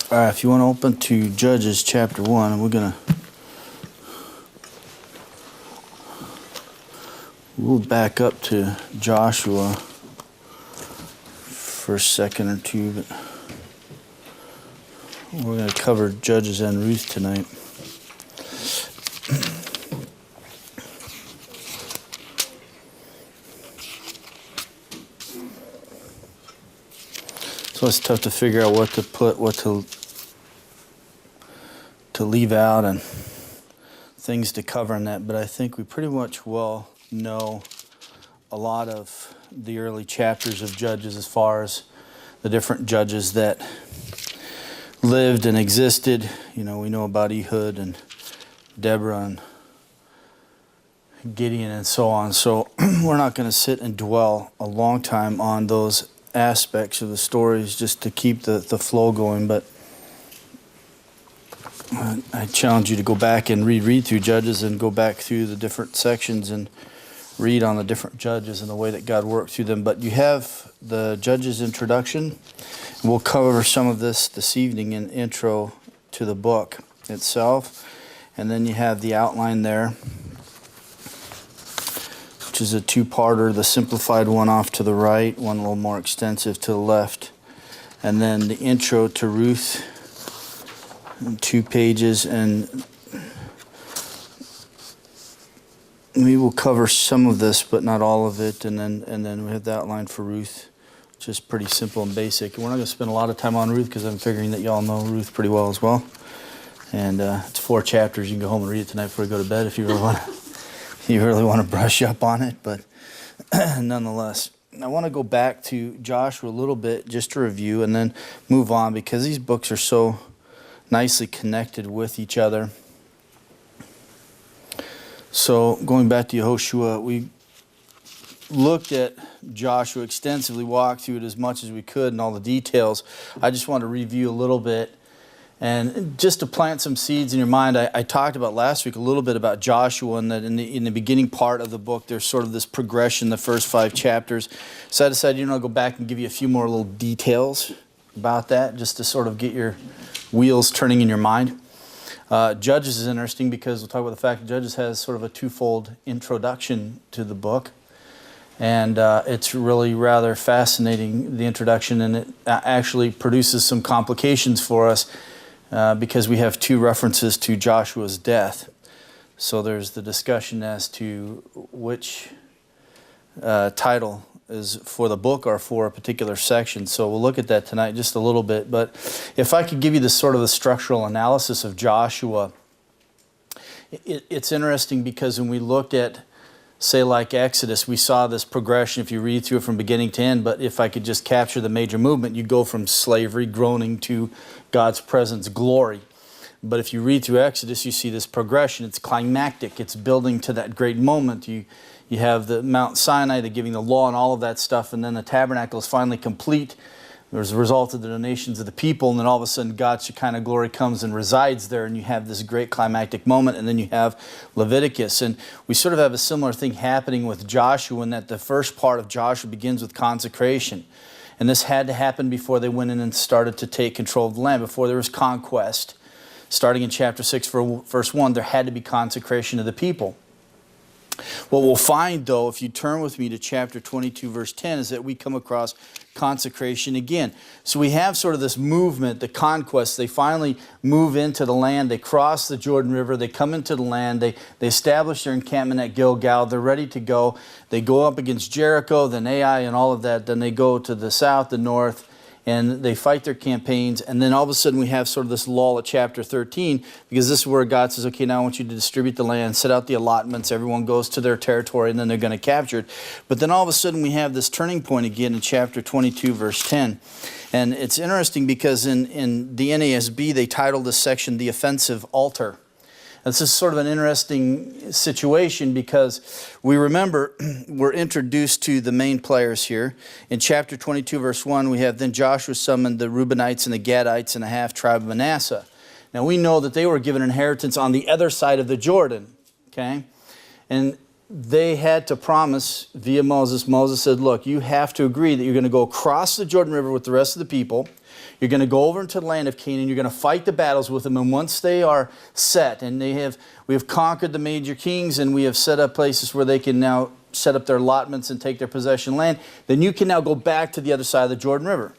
All right, if you want to open to Judges chapter 1, we'll back up to Joshua for a second or two, but we're going to cover Judges and Ruth tonight. So it's tough to figure out what to put, what to leave out, and things to cover in that. But I think we pretty much well know a lot of the early chapters of Judges as far as the different judges that lived and existed. You know, we know about Ehud and Deborah and Gideon and so on. So we're not going to sit and dwell a long time on those aspects of the stories just to keep the flow going, but I challenge you to go back and read through Judges and go back through the different sections and read on the different judges and the way that God worked through them. But you have the Judges introduction. We'll cover some of this evening in intro to the book itself, and then you have the outline there, which is a two-parter, the simplified one off to the right, one a little more extensive to the left, and then the intro to Ruth, 2 pages, and we will cover some of this, but not all of it, and then we have the outline for Ruth, which is pretty simple and basic. We're not going to spend a lot of time on Ruth because I'm figuring that y'all know Ruth pretty well as well, and it's 4 chapters. You can go home and read it tonight before you go to bed if you really want to. You really want to brush up on it, but nonetheless, I want to go back to Joshua a little bit just to review and then move on because these books are so nicely connected with each other. So going back to Yehoshua, we looked at Joshua extensively, walked through it as much as we could and all the details. I just want to review a little bit. And just to plant some seeds in your mind, I talked about last week a little bit about Joshua, and that in the beginning part of the book, there's sort of this progression, the first 5 chapters. So I decided, I'll go back and give you a few more little details about that, just to sort of get your wheels turning in your mind. Judges is interesting because we'll talk about the fact that Judges has sort of a twofold introduction to the book. And it's really rather fascinating, the introduction, and it actually produces some complications for us. Because we have 2 references to Joshua's death. So there's the discussion as to which title is for the book or for a particular section. So we'll look at that tonight just a little bit. But if I could give you this sort of the structural analysis of Joshua, it's interesting because when we looked at, say, like Exodus, we saw this progression if you read through it from beginning to end. But if I could just capture the major movement, you go from slavery, groaning, to God's presence, glory. But if you read through Exodus, you see this progression. It's climactic. It's building to that great moment. You have the Mount Sinai, the giving the law and all of that stuff, and then the tabernacle is finally complete. As a result of the donations of the people, and then all of a sudden God's Shekinah glory comes and resides there, and you have this great climactic moment, and then you have Leviticus. And we sort of have a similar thing happening with Joshua in that the first part of Joshua begins with consecration. And this had to happen before they went in and started to take control of the land, before there was conquest. Starting in chapter 6, verse 1, there had to be consecration of the people. What we'll find, though, if you turn with me to chapter 22, verse 10, is that we come across consecration again. So we have sort of this movement, the conquest. They finally move into the land. They cross the Jordan River. They come into the land. They establish their encampment at Gilgal. They're ready to go. They go up against Jericho, then Ai, and all of that. Then they go to the south, the north, and they fight their campaigns. And then all of a sudden we have sort of this lull at chapter 13, because this is where God says, okay, now I want you to distribute the land, set out the allotments, everyone goes to their territory, and then they're going to capture it. But then all of a sudden we have this turning point again in chapter 22, verse 10. And it's interesting because in the NASB, they titled this section, The Offensive Altar. This is sort of an interesting situation because we remember we're introduced to the main players here. In chapter 22, verse 1, we have, then Joshua summoned the Reubenites and the Gadites and the half-tribe of Manasseh. Now we know that they were given inheritance on the other side of the Jordan, okay? And they had to promise via Moses. Moses said, look, you have to agree that you're going to go across the Jordan River with the rest of the people. You're going to go over into the land of Canaan. You're going to fight the battles with them. And once they are set and we have conquered the major kings and we have set up places where they can now set up their allotments and take their possession land, then you can now go back to the other side of the Jordan River.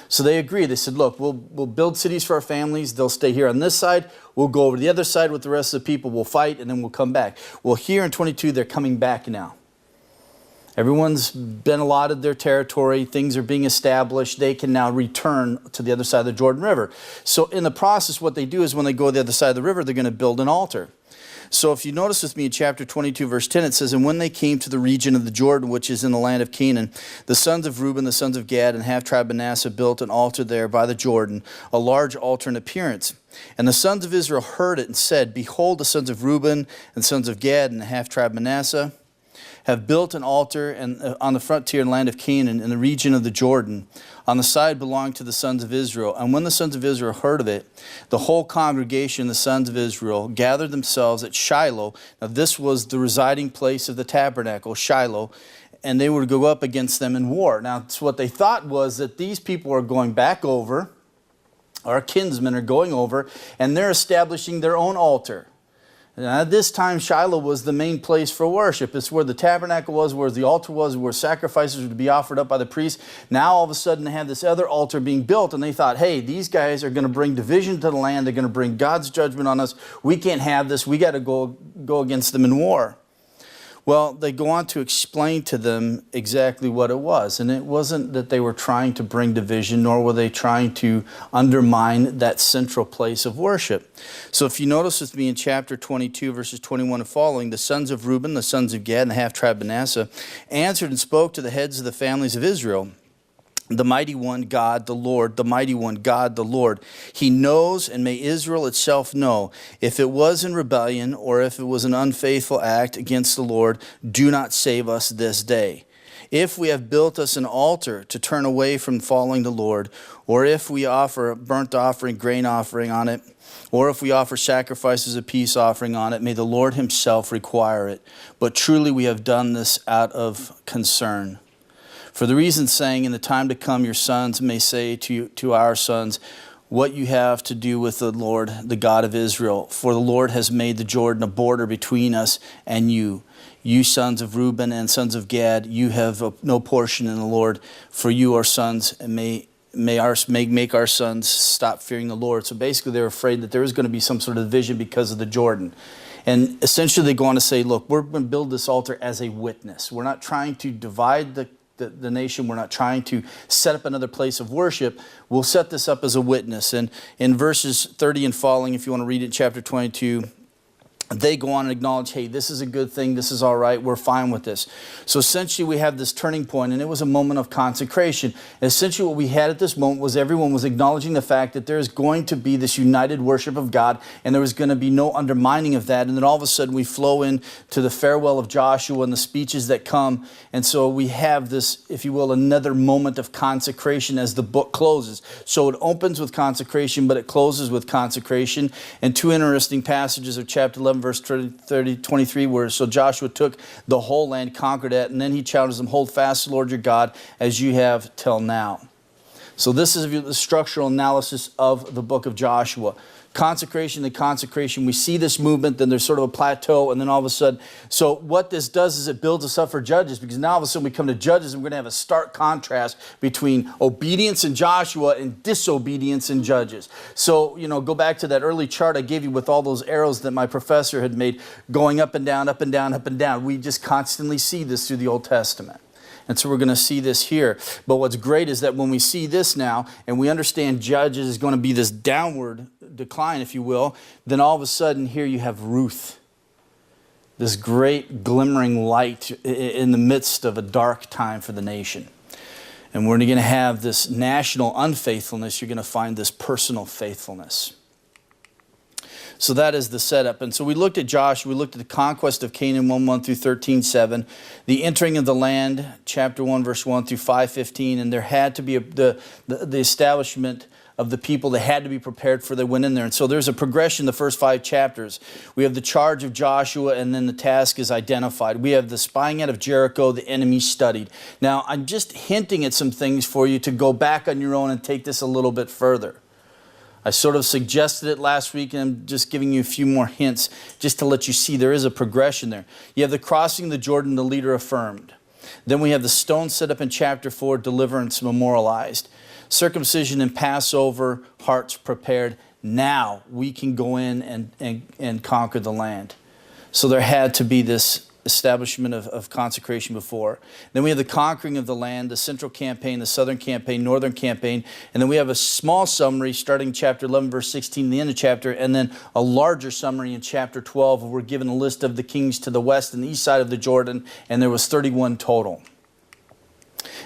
So they agreed. They said, look, we'll build cities for our families. They'll stay here on this side. We'll go over to the other side with the rest of the people. We'll fight, and then we'll come back. Well, here in 22, they're coming back now. Everyone's been allotted their territory. Things are being established. They can now return to the other side of the Jordan River. So in the process, what they do is when they go to the other side of the river, they're going to build an altar. So if you notice with me in chapter 22, verse 10, it says, and when they came to the region of the Jordan, which is in the land of Canaan, the sons of Reuben, the sons of Gad, and half-tribe Manasseh built an altar there by the Jordan, a large altar in appearance. And the sons of Israel heard it and said, behold, the sons of Reuben and sons of Gad and the half-tribe Manasseh have built an altar on the frontier and land of Canaan in the region of the Jordan, on the side belonging to the sons of Israel. And when the sons of Israel heard of it, the whole congregation, the sons of Israel, gathered themselves at Shiloh. Now this was the residing place of the tabernacle, Shiloh, and they were to go up against them in war. Now so what they thought was that these people are going back over, our kinsmen are going over, and they're establishing their own altar. And at this time, Shiloh was the main place for worship. It's where the tabernacle was, where the altar was, where sacrifices were to be offered up by the priests. Now, all of a sudden, they have this other altar being built, and they thought, hey, these guys are going to bring division to the land. They're going to bring God's judgment on us. We can't have this. We got to go against them in war. Well, they go on to explain to them exactly what it was. And it wasn't that they were trying to bring division, nor were they trying to undermine that central place of worship. So if you notice with me in chapter 22, verses 21 and following, the sons of Reuben, the sons of Gad, and the half-tribe Manasseh answered and spoke to the heads of the families of Israel. The mighty one, God, the Lord, the mighty one, God, the Lord. He knows, and may Israel itself know, if it was in rebellion or if it was an unfaithful act against the Lord, do not save us this day. If we have built us an altar to turn away from following the Lord, or if we offer a burnt offering, grain offering on it, or if we offer sacrifices of peace offering on it, may the Lord himself require it. But truly we have done this out of concern. For the reason saying, in the time to come your sons may say to our sons, what you have to do with the Lord, the God of Israel. For the Lord has made the Jordan a border between us and you. You sons of Reuben and sons of Gad, you have no portion in the Lord, for you are sons, and make our sons stop fearing the Lord. So basically they're afraid that there is going to be some sort of division because of the Jordan. And essentially they go on to say, look, we're going to build this altar as a witness. We're not trying to divide the nation. We're not trying to set up another place of worship. We'll set this up as a witness. And in verses 30 and following, if you want to read it, chapter 22, they go on and acknowledge, hey, this is a good thing. This is all right. We're fine with this. So essentially we have this turning point, and it was a moment of consecration. And essentially what we had at this moment was everyone was acknowledging the fact that there is going to be this united worship of God, and there was going to be no undermining of that. And then all of a sudden we flow into the farewell of Joshua and the speeches that come. And so we have this, if you will, another moment of consecration as the book closes. So it opens with consecration, but it closes with consecration. And two interesting passages of chapter 11, verse 23, where so Joshua took the whole land, conquered it, and then he challenged them, hold fast to the Lord your God as you have till now. So this is the structural analysis of the book of Joshua. Consecration to consecration. We see this movement, then there's sort of a plateau, and then all of a sudden. So what this does is it builds us up for Judges, because now all of a sudden we come to Judges and we're going to have a stark contrast between obedience in Joshua and disobedience in Judges. So, go back to that early chart I gave you with all those arrows that my professor had made going up and down, up and down, up and down. We just constantly see this through the Old Testament. And so we're going to see this here. But what's great is that when we see this now, and we understand Judges is going to be this downward decline, if you will, then all of a sudden here you have Ruth. This great glimmering light in the midst of a dark time for the nation. And we're going to have this national unfaithfulness. You're going to find this personal faithfulness. So that is the setup. And so we looked at Joshua, we looked at the conquest of Canaan 1:1 through 13:7, the entering of the land, chapter 1, verse 1 through 5:15, and there had to be the establishment of the people. They had to be prepared for they went in there. And so there's a progression the first 5 chapters. We have the charge of Joshua, and then the task is identified. We have the spying out of Jericho, the enemy studied. Now, I'm just hinting at some things for you to go back on your own and take this a little bit further. I sort of suggested it last week, and I'm just giving you a few more hints just to let you see there is a progression there. You have the crossing of the Jordan, the leader affirmed. Then we have the stone set up in chapter 4, deliverance memorialized. Circumcision and Passover, hearts prepared. Now we can go in and conquer the land. So there had to be this establishment of consecration before. Then we have the conquering of the land, the central campaign, the southern campaign, northern campaign, and then we have a small summary starting chapter 11, verse 16, the end of chapter, and then a larger summary in chapter 12 where we're given a list of the kings to the west and the east side of the Jordan, and there was 31 total.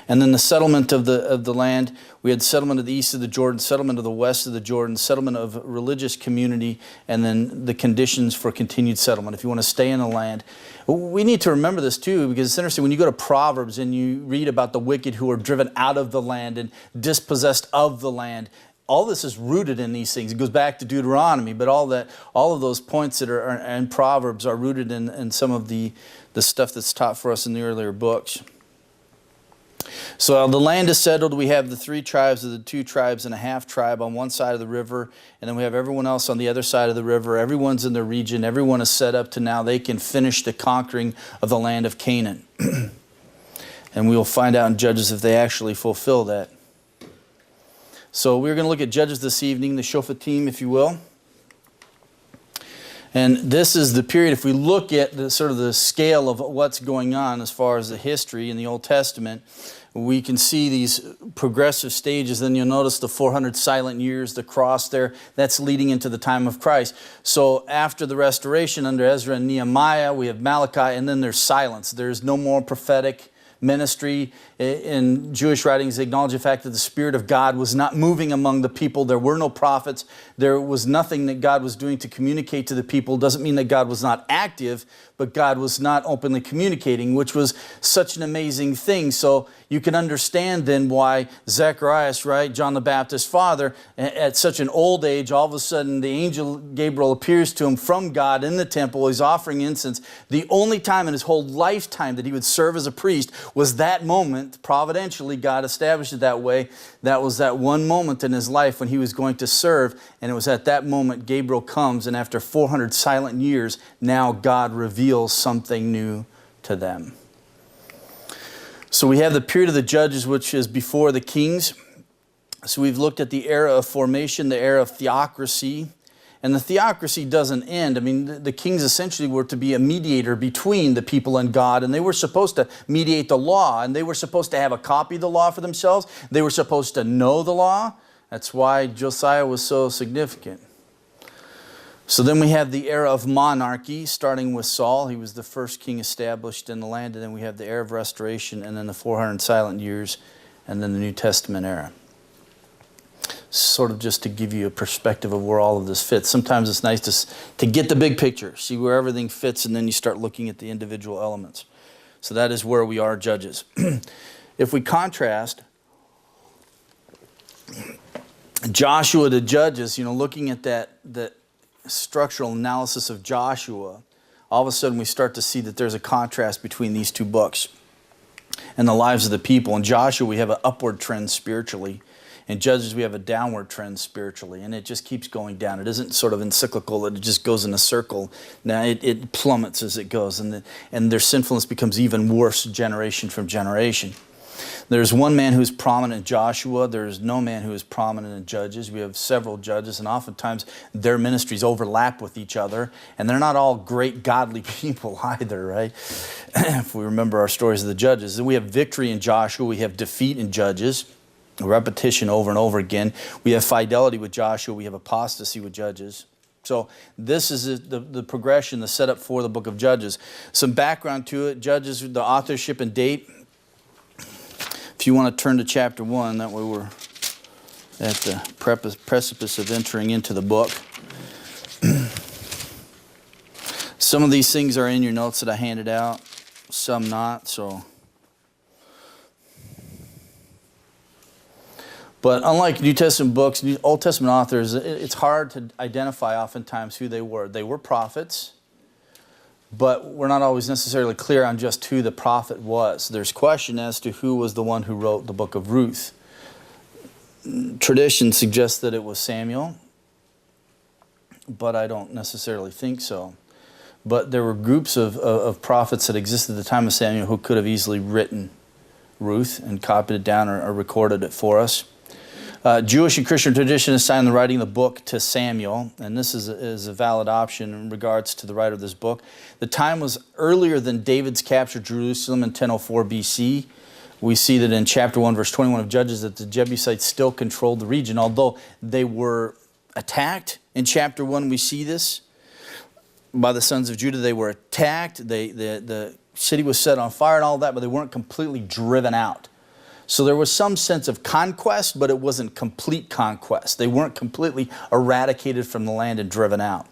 And then the settlement of the land, we had settlement of the east of the Jordan, settlement of the west of the Jordan, settlement of religious community, and then the conditions for continued settlement. If you want to stay in the land, we need to remember this too, because it's interesting when you go to Proverbs and you read about the wicked who are driven out of the land and dispossessed of the land. All this is rooted in these things. It goes back to Deuteronomy, but all of those points that are in Proverbs are rooted in some of the stuff that's taught for us in the earlier books. So the land is settled. We have the 3 tribes of the 2 tribes and a half tribe on one side of the river, and then we have everyone else on the other side of the river. Everyone's in their region. Everyone is set up to now they can finish the conquering of the land of Canaan. And we will find out in Judges if they actually fulfill that. So we're going to look at Judges this evening, the Shophatim, if you will. And this is the period, if we look at the sort of the scale of what's going on as far as the history in the Old Testament, we can see these progressive stages. Then you'll notice the 400 silent years, the cross there, that's leading into the time of Christ. So after the restoration under Ezra and Nehemiah, we have Malachi, and then there's silence. There's no more prophetic ministry. In Jewish writings, they acknowledge the fact that the Spirit of God was not moving among the people. There were no prophets. There was nothing that God was doing to communicate to the people. Doesn't mean that God was not active, but God was not openly communicating, which was such an amazing thing. So you can understand then why Zacharias, right, John the Baptist's father, at such an old age, all of a sudden the angel Gabriel appears to him from God in the temple. He's offering incense. The only time in his whole lifetime that he would serve as a priest was that moment. Providentially, God established it that way. That was that one moment in his life when he was going to serve, and it was at that moment Gabriel comes, and after 400 silent years, now God reveals something new to them. So we have the period of the judges, which is before the kings. So we've looked at the era of formation, the era of theocracy. And the theocracy doesn't end. I mean, the kings essentially were to be a mediator between the people and God, and they were supposed to mediate the law, and they were supposed to have a copy of the law for themselves. They were supposed to know the law. That's why Josiah was so significant. So then we have the era of monarchy, starting with Saul. He was the first king established in the land, and then we have the era of restoration, and then the 400 silent years, and then the New Testament era. Sort of just to give you a perspective of where all of this fits. Sometimes it's nice to get the big picture, see where everything fits, and then you start looking at the individual elements. So that is where we are, Judges. If we contrast Joshua to Judges, looking at that structural analysis of Joshua, all of a sudden we start to see that there's a contrast between these 2 books and the lives of the people. In Joshua, we have an upward trend spiritually. In Judges, we have a downward trend spiritually, and it just keeps going down. It isn't sort of encyclical that it just goes in a circle. Now it plummets as it goes, and their sinfulness becomes even worse generation from generation. There's one man who's prominent in Joshua. There's no man who is prominent in Judges. We have several judges, and oftentimes their ministries overlap with each other, and they're not all great godly people either, right? If we remember our stories of the Judges. We have victory in Joshua. We have defeat in Judges. Repetition over and over again. We have fidelity with Joshua. We have apostasy with Judges. So this is the progression, the setup for the book of Judges. Some background to it. Judges, the authorship and date. If you want to turn to chapter 1, that way we're at the precipice of entering into the book. Some of these things are in your notes that I handed out, some not, so... But unlike New Testament books, Old Testament authors, it's hard to identify oftentimes who they were. They were prophets, but we're not always necessarily clear on just who the prophet was. There's question as to who was the one who wrote the book of Ruth. Tradition suggests that it was Samuel, but I don't necessarily think so. But there were groups of prophets that existed at the time of Samuel who could have easily written Ruth and copied it down or recorded it for us. Jewish and Christian tradition assigned the writing of the book to Samuel, and this is a valid option in regards to the writer of this book. The time was earlier than David's capture of Jerusalem in 1004 BC. We see that in chapter 1, verse 21 of Judges, that the Jebusites still controlled the region. Although they were attacked, in chapter 1 we see this, by the sons of Judah. They were attacked, the city was set on fire and all that, but they weren't completely driven out. So there was some sense of conquest, but it wasn't complete conquest. They weren't completely eradicated from the land and driven out.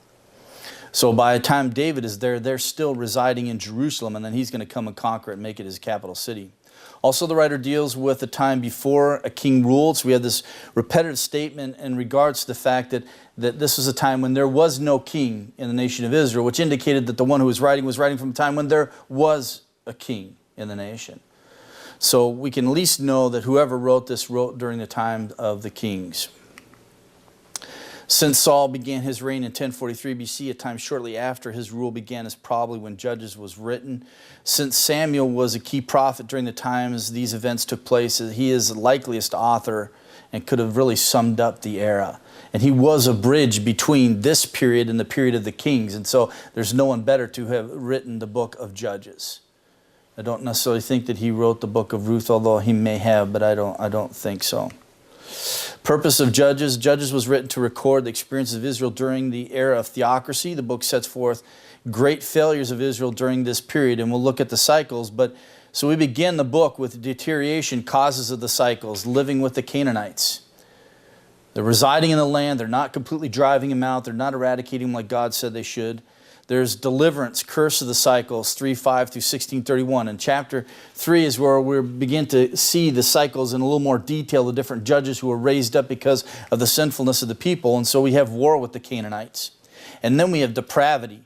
So by the time David is there, they're still residing in Jerusalem, and then he's going to come and conquer it and make it his capital city. Also, the writer deals with the time before a king ruled. So we have this repetitive statement in regards to the fact that this was a time when there was no king in the nation of Israel, which indicated that the one who was writing from a time when there was a king in the nation. So we can at least know that whoever wrote this wrote during the time of the kings. Since Saul began his reign in 1043 BC, a time shortly after his rule began is probably when Judges was written. Since Samuel was a key prophet during the times these events took place, he is the likeliest author and could have really summed up the era. And he was a bridge between this period and the period of the kings. And so there's no one better to have written the book of Judges. I don't necessarily think that he wrote the book of Ruth, although he may have, but I don't think so. Purpose of Judges. Judges was written to record the experiences of Israel during the era of theocracy. The book sets forth great failures of Israel during this period, and we'll look at the cycles. So we begin the book with deterioration, causes of the cycles, living with the Canaanites. They're residing in the land. They're not completely driving them out. They're not eradicating them like God said they should. There's deliverance, curse of the cycles, 3:5 through 16:31. And chapter 3 is where we begin to see the cycles in a little more detail, the different judges who were raised up because of the sinfulness of the people. And so we have war with the Canaanites. And then we have depravity,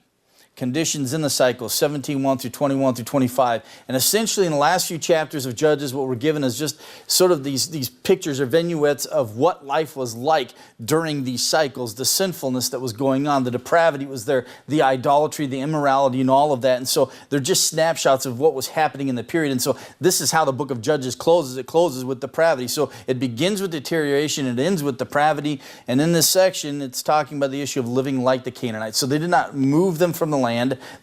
conditions in the cycle, 17:1 through 21 through 25. And essentially in the last few chapters of Judges, what we're given is just sort of these pictures or vignettes of what life was like during these cycles, the sinfulness that was going on, the depravity was there, the idolatry, the immorality, and all of that. And so they're just snapshots of what was happening in the period. And so this is how the book of Judges closes. It closes with depravity. So it begins with deterioration, it ends with depravity. And in this section, it's talking about the issue of living like the Canaanites. So they did not move them from the land.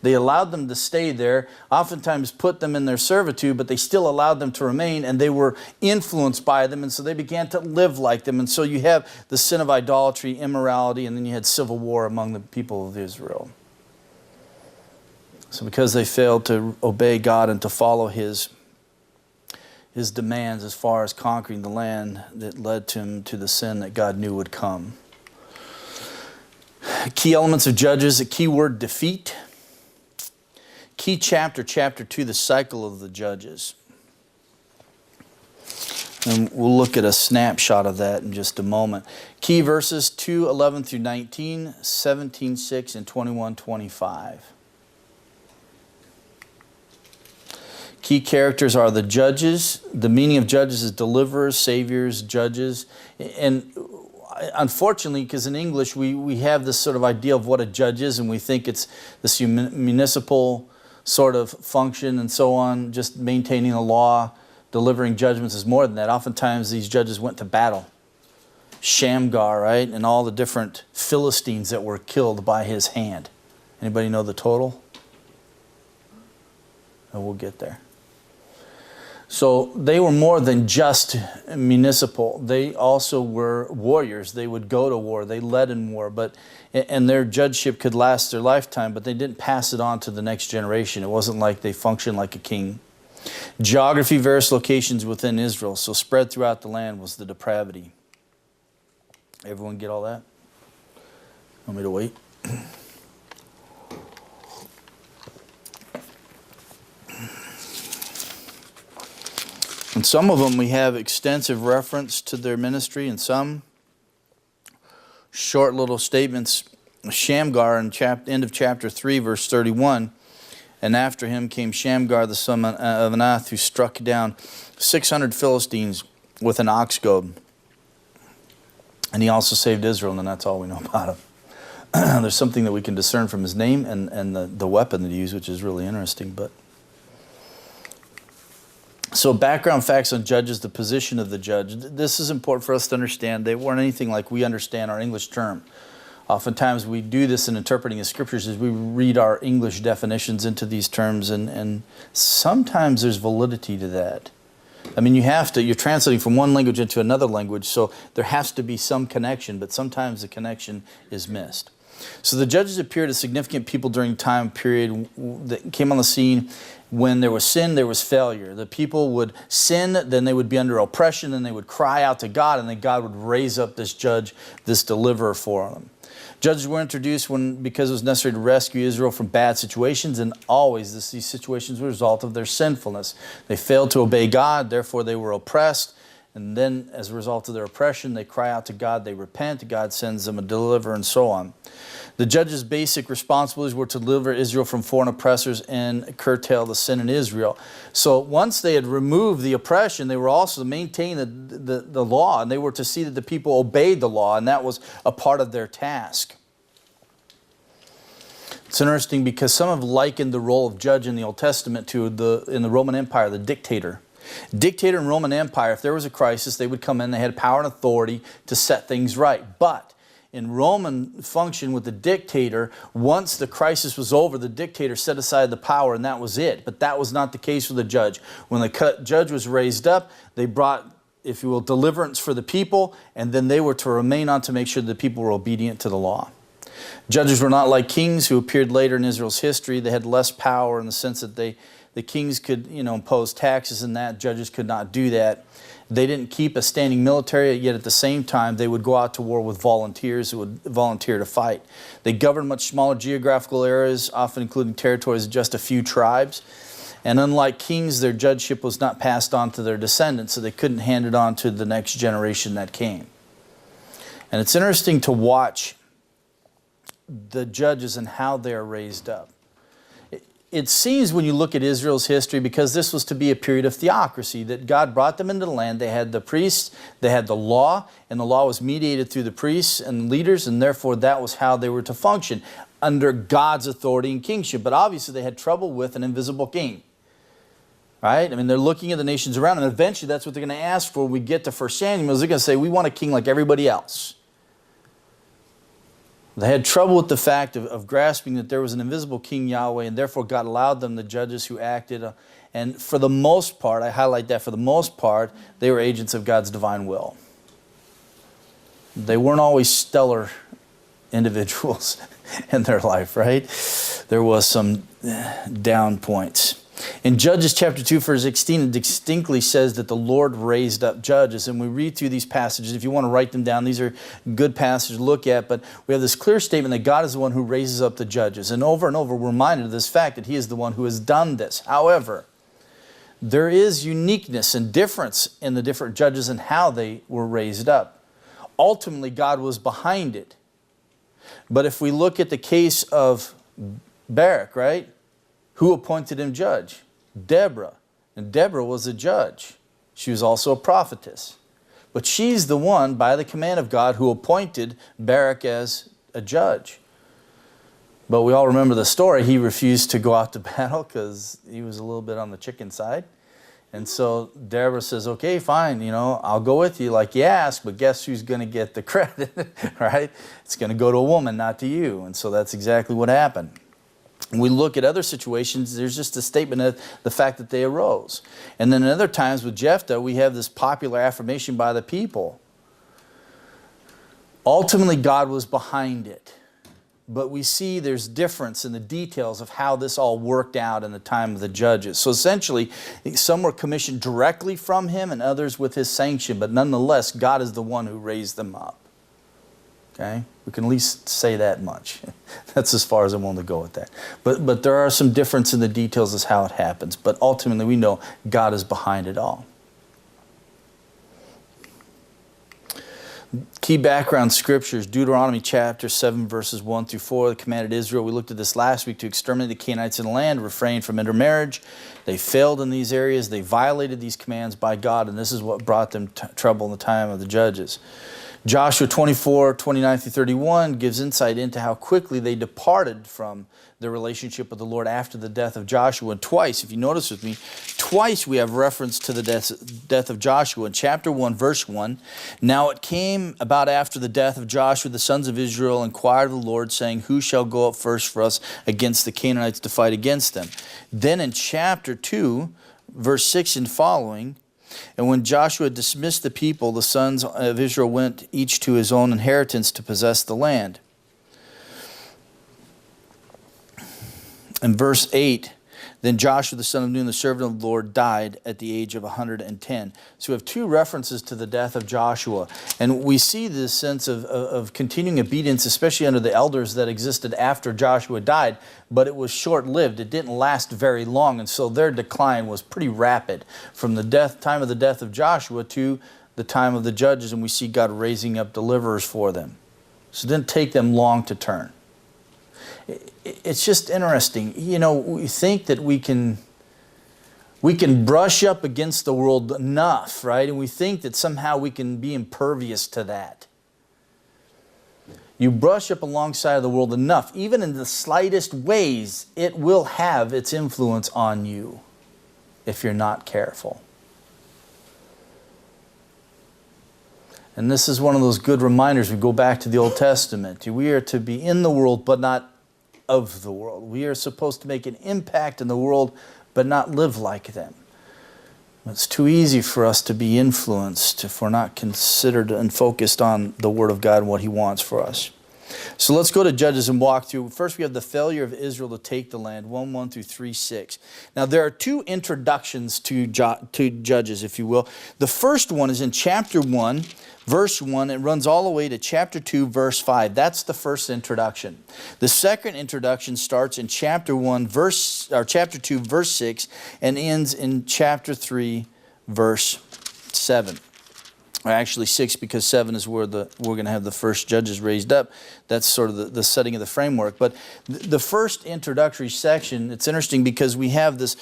They allowed them to stay there, oftentimes put them in their servitude, but they still allowed them to remain, and they were influenced by them, and so they began to live like them. And so you have the sin of idolatry, immorality, and then you had civil war among the people of Israel. So because they failed to obey God and to follow His demands as far as conquering the land, that led to the sin that God knew would come. Key elements of Judges, a key word, defeat. Key chapter 2, the cycle of the Judges. And we'll look at a snapshot of that in just a moment. Key verses 2:11 through 19, 17:6, and 21:25. Key characters are the judges. The meaning of judges is deliverers, saviors, judges. And unfortunately, because in English we have this sort of idea of what a judge is, and we think it's this municipal sort of function and so on, just maintaining the law, delivering judgments is more than that. Oftentimes these judges went to battle. Shamgar, right? And all the different Philistines that were killed by his hand. Anybody know the total? Oh, we'll get there. So they were more than just municipal. They also were warriors. They would go to war. They led in war. And their judgeship could last their lifetime, but they didn't pass it on to the next generation. It wasn't like they functioned like a king. Geography, various locations within Israel. So spread throughout the land was the depravity. Everyone get all that? Want me to wait? And some of them we have extensive reference to their ministry, and some short little statements. Shamgar in end of chapter 3, verse 31, and after him came Shamgar the son of Anath, who struck down 600 Philistines with an ox goad. And he also saved Israel, and that's all we know about him. There's something that we can discern from his name and the weapon that he used, which is really interesting. But so background facts on judges, the position of the judge. This is important for us to understand. They weren't anything like we understand our English term. Oftentimes we do this in interpreting the scriptures as we read our English definitions into these terms, and sometimes there's validity to that. I mean, you're translating from one language into another language, so there has to be some connection, but sometimes the connection is missed. So the judges appeared as significant people during the time period that came on the scene. When there was sin, there was failure. The people would sin, then they would be under oppression, and they would cry out to God, and then God would raise up this judge, this deliverer for them. Judges were introduced because it was necessary to rescue Israel from bad situations, and always these situations were a result of their sinfulness. They failed to obey God, therefore they were oppressed, and then as a result of their oppression, they cry out to God, they repent, God sends them a deliverer, and so on. The judges' basic responsibilities were to deliver Israel from foreign oppressors and curtail the sin in Israel. So once they had removed the oppression, they were also to maintain the law, and they were to see that the people obeyed the law, and that was a part of their task. It's interesting because some have likened the role of judge in the Old Testament to in the Roman Empire, the dictator. Dictator in Roman Empire, if there was a crisis, they would come in, they had power and authority to set things right. But in Roman function with the dictator, once the crisis was over, the dictator set aside the power and that was it. But that was not the case with the judge. When the judge was raised up, they brought, if you will, deliverance for the people, and then they were to remain on to make sure the people were obedient to the law. Judges were not like kings who appeared later in Israel's history. They had less power in the sense that the kings could, impose taxes and that. Judges could not do that. They didn't keep a standing military, yet at the same time they would go out to war with volunteers who would volunteer to fight. They governed much smaller geographical areas, often including territories of just a few tribes. And unlike kings, their judgeship was not passed on to their descendants, so they couldn't hand it on to the next generation that came. And it's interesting to watch the judges and how they are raised up. It seems when you look at Israel's history, because this was to be a period of theocracy, that God brought them into the land. They had the priests, they had the law, and the law was mediated through the priests and leaders, and therefore that was how they were to function, under God's authority and kingship. But obviously they had trouble with an invisible king. Right? I mean, they're looking at the nations around, and eventually that's what they're going to ask for when we get to 1 Samuel. They're going to say, we want a king like everybody else. They had trouble with the fact of grasping that there was an invisible king, Yahweh, and therefore God allowed them, the judges who acted. And for the most part, I highlight that, for the most part, they were agents of God's divine will. They weren't always stellar individuals in their life, right? There was some down points. In Judges chapter 2, verse 16, it distinctly says that the Lord raised up judges. And we read through these passages. If you want to write them down, these are good passages to look at. But we have this clear statement that God is the one who raises up the judges. And over we're reminded of this fact that He is the one who has done this. However, there is uniqueness and difference in the different judges and how they were raised up. Ultimately, God was behind it. But if we look at the case of Barak, right? Who appointed him judge? Deborah. And Deborah was a judge. She was also a prophetess. But she's the one, by the command of God, who appointed Barak as a judge. But we all remember the story. He refused to go out to battle because he was a little bit on the chicken side. And so Deborah says, okay, fine, I'll go with you like you asked, but guess who's going to get the credit, right? It's going to go to a woman, not to you. And so that's exactly what happened. When we look at other situations, there's just a statement of the fact that they arose. And then in other times with Jephthah, we have this popular affirmation by the people. Ultimately, God was behind it. But we see there's difference in the details of how this all worked out in the time of the judges. So essentially, some were commissioned directly from him and others with his sanction. But nonetheless, God is the one who raised them up. Okay? We can at least say that much. That's as far as I'm willing to go with that. But there are some difference in the details as how it happens. But ultimately, we know God is behind it all. Key background scriptures, Deuteronomy chapter 7, verses 1 through 4, that commanded Israel, we looked at this last week, to exterminate the Canaanites in the land, refrain from intermarriage. They failed in these areas. They violated these commands by God, and this is what brought them trouble in the time of the judges. Joshua 24, 29 through 31 gives insight into how quickly they departed from their relationship with the Lord after the death of Joshua. And twice, if you notice with me, twice we have reference to the death of Joshua. In chapter 1, verse 1, now it came about after the death of Joshua, the sons of Israel inquired of the Lord, saying, who shall go up first for us against the Canaanites to fight against them? Then in chapter 2, verse 6 and following, and when Joshua dismissed the people, the sons of Israel went each to his own inheritance to possess the land. In verse 8, then Joshua the son of Nun, the servant of the Lord, died at the age of 110. So we have two references to the death of Joshua. And we see this sense of continuing obedience, especially under the elders that existed after Joshua died. But it was short-lived. It didn't last very long. And so their decline was pretty rapid from the time of the death of Joshua to the time of the judges. And we see God raising up deliverers for them. So it didn't take them long to turn. It's just interesting. You know, we think that we can brush up against the world enough, right? And we think that somehow we can be impervious to that. You brush up alongside of the world enough, even in the slightest ways, it will have its influence on you if you're not careful. And this is one of those good reminders. We go back to the Old Testament. We are to be in the world, but not of the world. We are supposed to make an impact in the world, but not live like them. It's too easy for us to be influenced if we're not considered and focused on the Word of God and what He wants for us. So let's go to Judges and walk through. First, we have the failure of Israel to take the land, 1:1 through 3:6. Now, there are two introductions to Judges, if you will. The first one is in chapter 1, verse 1. It runs all the way to chapter 2, verse 5. That's the first introduction. The second introduction starts in chapter 2, verse 6, and ends in chapter 3, verse 7. Or actually 6, because 7 is where we're going to have the first judges raised up. That's sort of the setting of the framework. But the first introductory section, it's interesting because we have this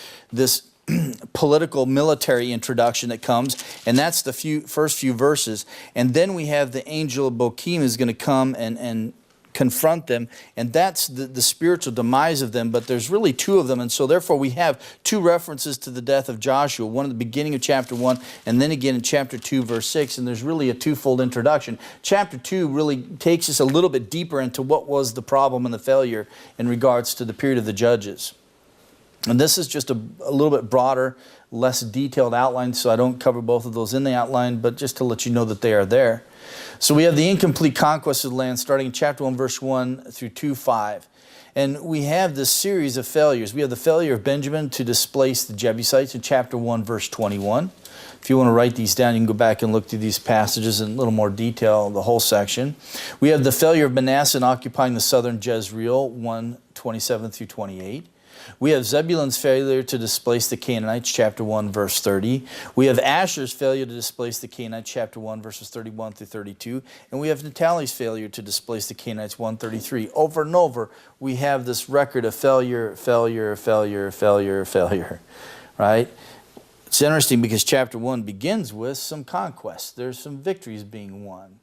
political military introduction that comes, and that's the first few verses. And then we have the angel of Bokim is going to come and confront them, and that's the spiritual demise of them. But there's really two of them, and so therefore we have two references to the death of Joshua, one at the beginning of chapter 1 and then again in chapter 2 verse 6, and there's really a twofold introduction. Chapter 2 really takes us a little bit deeper into what was the problem and the failure in regards to the period of the judges. And this is just a little bit broader, less detailed outline, so I don't cover both of those in the outline, but just to let you know that they are there. So we have the incomplete conquest of the land starting in chapter 1, verse 1 through 2:5. And we have this series of failures. We have the failure of Benjamin to displace the Jebusites in chapter 1, verse 21. If you want to write these down, you can go back and look through these passages in a little more detail, the whole section. We have the failure of Manasseh in occupying the southern Jezreel, 1:27 through 28. We have Zebulun's failure to displace the Canaanites, chapter 1, verse 30. We have Asher's failure to displace the Canaanites, chapter 1, verses 31 through 32. And we have Naphtali's failure to displace the Canaanites, 1:33. Over and over, we have this record of failure, failure, failure, failure, failure, right? It's interesting because chapter 1 begins with some conquest. There's some victories being won.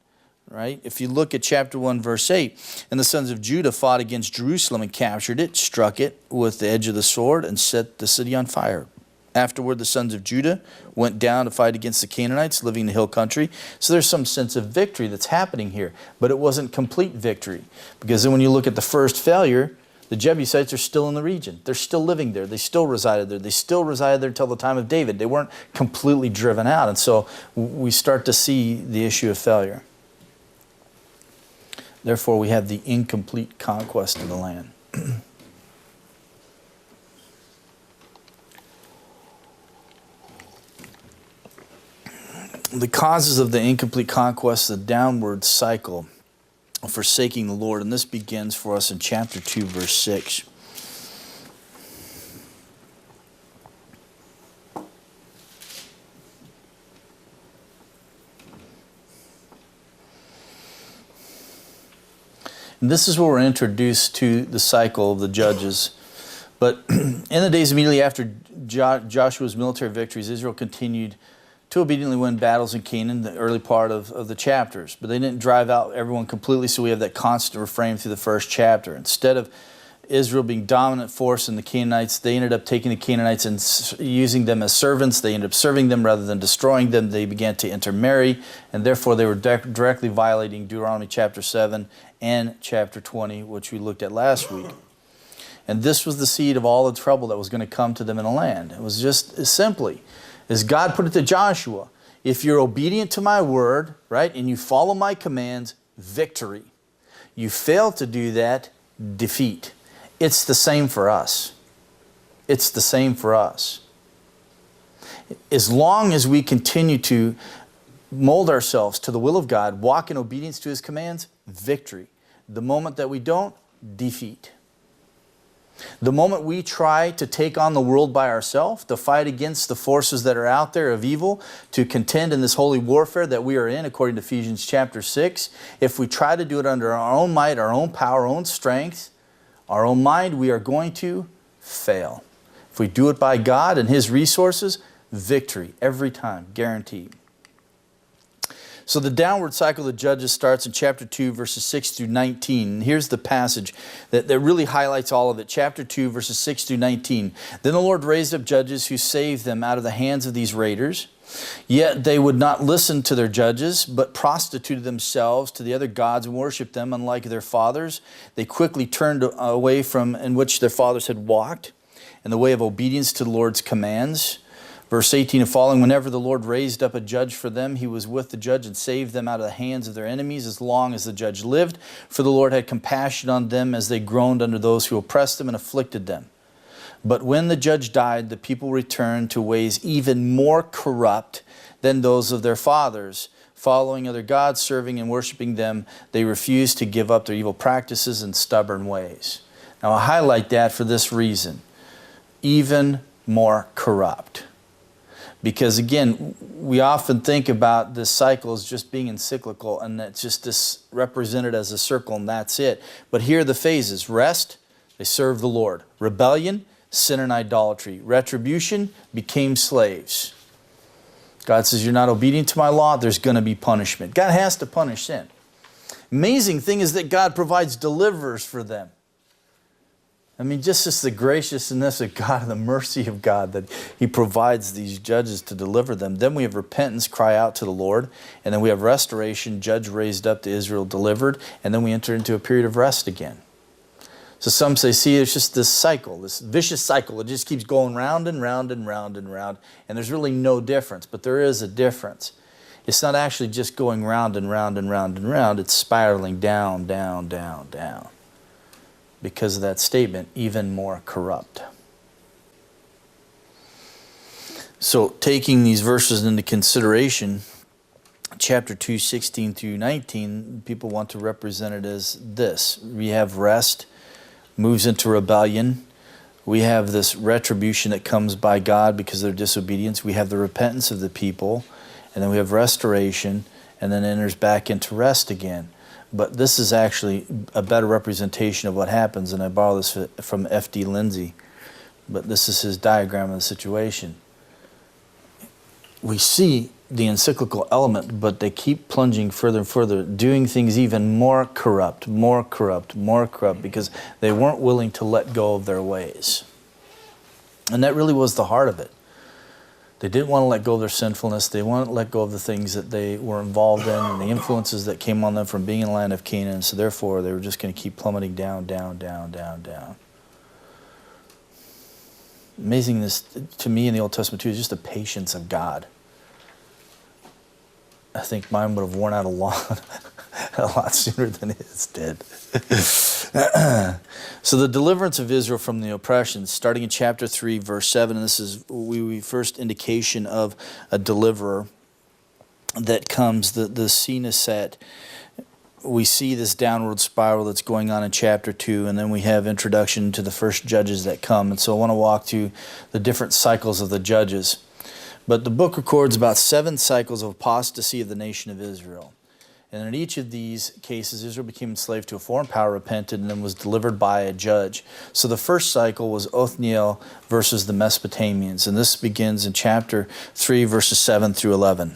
Right? If you look at chapter 1, verse 8, and the sons of Judah fought against Jerusalem and captured it, struck it with the edge of the sword, and set the city on fire. Afterward, the sons of Judah went down to fight against the Canaanites living in the hill country. So there's some sense of victory that's happening here, but it wasn't complete victory. Because then when you look at the first failure, the Jebusites are still in the region. They're still living there. They still resided there. They still resided there until the time of David. They weren't completely driven out. And so we start to see the issue of failure. Therefore, we have the incomplete conquest of the land. The causes of the incomplete conquest, the downward cycle of forsaking the Lord, and this begins for us in chapter 2, verse 6. And this is where we're introduced to the cycle of the judges. But in the days immediately after Joshua's military victories, Israel continued to obediently win battles in Canaan, the early part of the chapters. But they didn't drive out everyone completely, so we have that constant refrain through the first chapter. Instead of Israel being dominant force in the Canaanites, they ended up taking the Canaanites and using them as servants. They ended up serving them rather than destroying them. They began to intermarry, and therefore they were directly violating Deuteronomy chapter 7 and chapter 20, which we looked at last week. And this was the seed of all the trouble that was going to come to them in the land. It was just as simply as God put it to Joshua, if you're obedient to my word, right, and you follow my commands, victory. You fail to do that, defeat. It's the same for us. It's the same for us. As long as we continue to mold ourselves to the will of God, walk in obedience to His commands, victory. The moment that we don't, defeat. The moment we try to take on the world by ourselves, to fight against the forces that are out there of evil, to contend in this holy warfare that we are in, according to Ephesians chapter 6, if we try to do it under our own might, our own power, our own strength, our own mind, we are going to fail. If we do it by God and His resources, victory every time, guaranteed. So the downward cycle of the Judges starts in chapter 2, verses 6 through 19. And here's the passage that really highlights all of it. Chapter 2, verses 6 through 19. Then the Lord raised up judges who saved them out of the hands of these raiders. Yet they would not listen to their judges, but prostituted themselves to the other gods and worshipped them, unlike their fathers. They quickly turned away from in which their fathers had walked, in the way of obedience to the Lord's commands. Verse 18 and following, whenever the Lord raised up a judge for them, He was with the judge and saved them out of the hands of their enemies as long as the judge lived. For the Lord had compassion on them as they groaned under those who oppressed them and afflicted them. But when the judge died, the people returned to ways even more corrupt than those of their fathers. Following other gods, serving and worshiping them, they refused to give up their evil practices and stubborn ways. Now I highlight that for this reason. Even more corrupt. Because again, we often think about this cycle as just being encyclical and that's just this represented as a circle and that's it. But here are the phases. Rest, they serve the Lord. Rebellion, sin and idolatry. Retribution, became slaves. God says, you're not obedient to my law, there's going to be punishment. God has to punish sin. Amazing thing is that God provides deliverers for them. I mean, just the graciousness of God and the mercy of God that He provides these judges to deliver them. Then we have repentance, cry out to the Lord. And then we have restoration, judge raised up to Israel, delivered. And then we enter into a period of rest again. So some say, see, it's just this cycle, this vicious cycle. It just keeps going round and round and round and round. And there's really no difference, but there is a difference. It's not actually just going round and round and round and round. It's spiraling down, down, down, down. Because of that statement, even more corrupt. So taking these verses into consideration, chapter 2, 16 through 19, people want to represent it as this. We have rest, moves into rebellion. We have this retribution that comes by God because of their disobedience. We have the repentance of the people, and then we have restoration, and then enters back into rest again. But this is actually a better representation of what happens, and I borrow this from F.D. Lindsay, but this is his diagram of the situation. We see the encyclical element, but they keep plunging further and further, doing things even more corrupt, more corrupt, more corrupt, because they weren't willing to let go of their ways. And that really was the heart of it. They didn't want to let go of their sinfulness. They wanted to let go of the things that they were involved in and the influences that came on them from being in the land of Canaan. So therefore, they were just going to keep plummeting down, down, down, down, down. Amazing this, to me in the Old Testament too, is just the patience of God. I think mine would have worn out a lot sooner than his did. So the deliverance of Israel from the oppression, starting in chapter 3, verse 7, and this is we first indication of a deliverer that comes. The scene is set. We see this downward spiral that's going on in chapter 2, and then we have introduction to the first judges that come. And so I want to walk through the different cycles of the judges. But the book records about 7 cycles of apostasy of the nation of Israel. And in each of these cases, Israel became enslaved to a foreign power, repented, and then was delivered by a judge. So the first cycle was Othniel versus the Mesopotamians. And this begins in chapter 3, verses 7 through 11.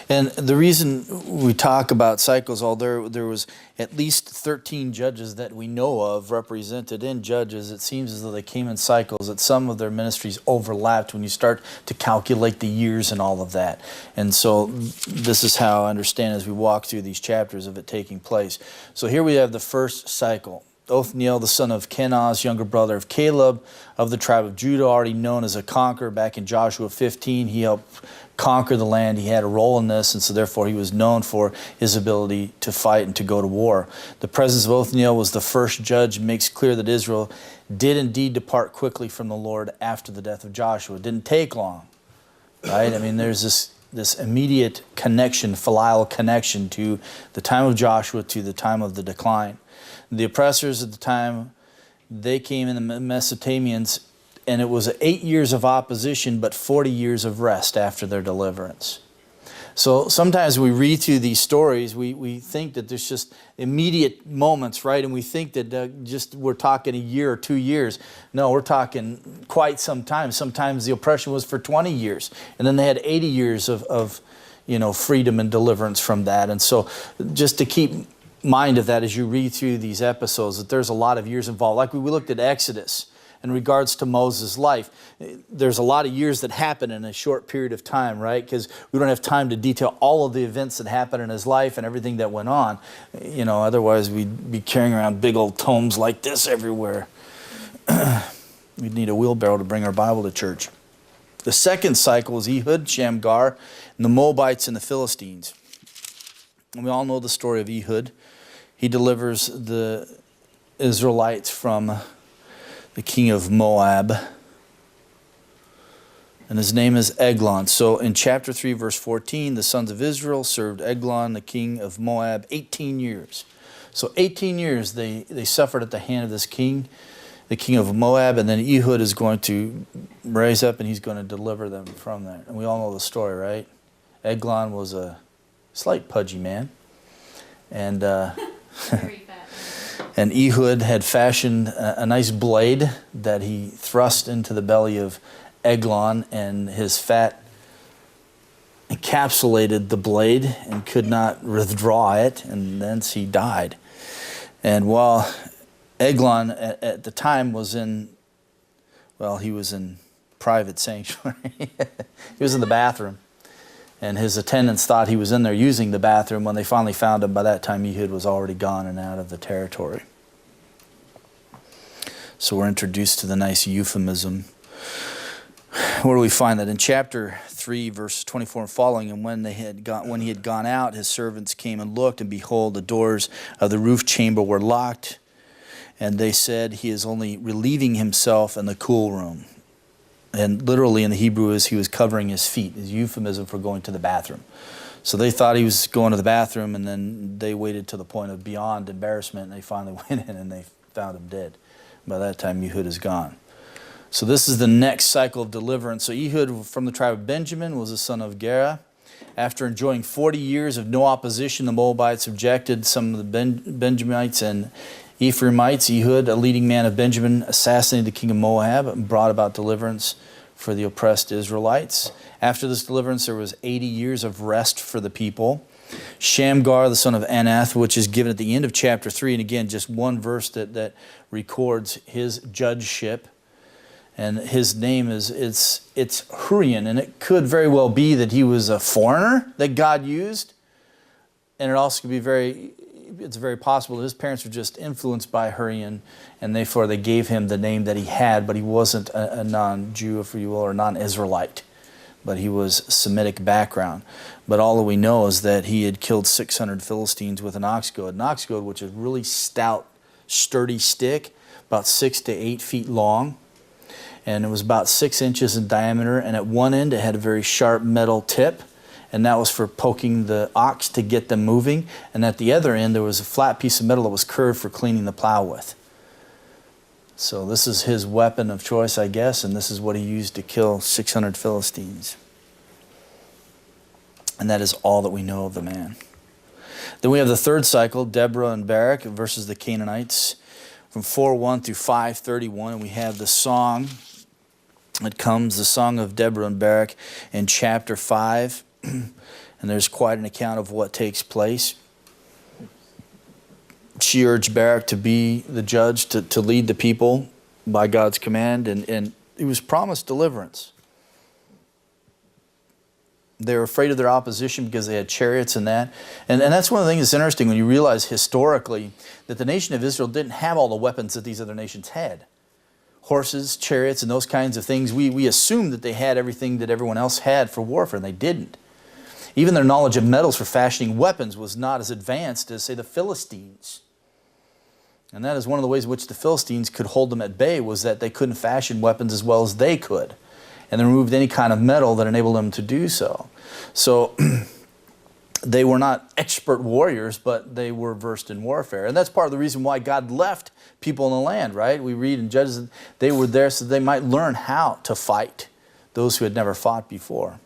And the reason we talk about cycles, although there was at least 13 judges that we know of represented in Judges, it seems as though they came in cycles, that some of their ministries overlapped when you start to calculate the years and all of that. And so this is how I understand as we walk through these chapters of it taking place. So here we have the first cycle. Othniel, the son of Kenaz, younger brother of Caleb, of the tribe of Judah, already known as a conqueror. Back in Joshua 15, he helped conquer the land. He had a role in this, and so therefore he was known for his ability to fight and to go to war. The presence of Othniel was the first judge, makes clear that Israel did indeed depart quickly from the Lord after the death of Joshua. It didn't take long, right? I mean, there's this immediate connection, filial connection to the time of Joshua to the time of the decline. The oppressors at the time, they came in, the Mesopotamians, and it was 8 years of opposition, but 40 years of rest after their deliverance. So sometimes we read through these stories, we think that there's just immediate moments, right? And we think that just we're talking a year or 2 years. No, we're talking quite some time. Sometimes the oppression was for 20 years, and then they had 80 years of freedom and deliverance from that. And so just to keep mind of that as you read through these episodes, that there's a lot of years involved. Like we looked at Exodus in regards to Moses' life. There's a lot of years that happen in a short period of time, right? Because we don't have time to detail all of the events that happened in his life and everything that went on. Otherwise we'd be carrying around big old tomes like this everywhere. We'd need a wheelbarrow to bring our Bible to church. The second cycle is Ehud, Shamgar, and the Moabites and the Philistines. And we all know the story of Ehud. He delivers the Israelites from the king of Moab. And his name is Eglon. So in chapter 3, verse 14, the sons of Israel served Eglon, the king of Moab, 18 years. So 18 years they suffered at the hand of this king, the king of Moab, and then Ehud is going to rise up and he's going to deliver them from there. And we all know the story, right? Eglon was a slight pudgy man. And Very fat. And Ehud had fashioned a nice blade that he thrust into the belly of Eglon, and his fat encapsulated the blade and could not withdraw it, and thence he died. And while Eglon at the time was he was in private sanctuary. He was in the bathroom. And his attendants thought he was in there using the bathroom. When they finally found him, by that time Ehud was already gone and out of the territory. So we're introduced to the nice euphemism. Where do we find that? In chapter 3, verse 24 and following, and when he had gone out, his servants came and looked, and behold, the doors of the roof chamber were locked. And they said, he is only relieving himself in the cool room. And literally in the Hebrew is he was covering his feet, is euphemism for going to the bathroom. So they thought he was going to the bathroom, and then they waited to the point of beyond embarrassment, and they finally went in and they found him dead. By that time, Ehud is gone. So this is the next cycle of deliverance. So Ehud from the tribe of Benjamin was the son of Gera. After enjoying 40 years of no opposition, the Moabites subjected some of the Benjamites and Ephraimites. Ehud, a leading man of Benjamin, assassinated the king of Moab and brought about deliverance for the oppressed Israelites. After this deliverance, there was 80 years of rest for the people. Shamgar, the son of Anath, which is given at the end of chapter 3, and again, just one verse that records his judgeship. And his name is, it's Hurian, and it could very well be that he was a foreigner that God used. And it also could be it's very possible that his parents were just influenced by Hurian, and therefore they gave him the name that he had, but he wasn't a non-Jew, if you will, or non-Israelite. But he was Semitic background. But all that we know is that he had killed 600 Philistines with an ox goad. An ox goad, which is a really stout, sturdy stick, about 6 to 8 feet long. And it was about 6 inches in diameter, and at one end it had a very sharp metal tip, and that was for poking the ox to get them moving. And at the other end there was a flat piece of metal that was curved for cleaning the plow with. So this is his weapon of choice, I guess, and this is what he used to kill 600 Philistines. And that is all that we know of the man. Then we have the third cycle, Deborah and Barak versus the Canaanites, from 4:1 through 5:31. And we have the song that comes, the song of Deborah and Barak in chapter 5. And there's quite an account of what takes place. She urged Barak to be the judge, to lead the people by God's command, and he was promised deliverance. They were afraid of their opposition because they had chariots and that. And that's one of the things that's interesting when you realize historically that the nation of Israel didn't have all the weapons that these other nations had. Horses, chariots, and those kinds of things. We assumed that they had everything that everyone else had for warfare, and they didn't. Even their knowledge of metals for fashioning weapons was not as advanced as, say, the Philistines. And that is one of the ways in which the Philistines could hold them at bay, was that they couldn't fashion weapons as well as they could. And they removed any kind of metal that enabled them to do so. So they were not expert warriors, but they were versed in warfare. And that's part of the reason why God left people in the land, right? We read in Judges that they were there so they might learn how to fight, those who had never fought before.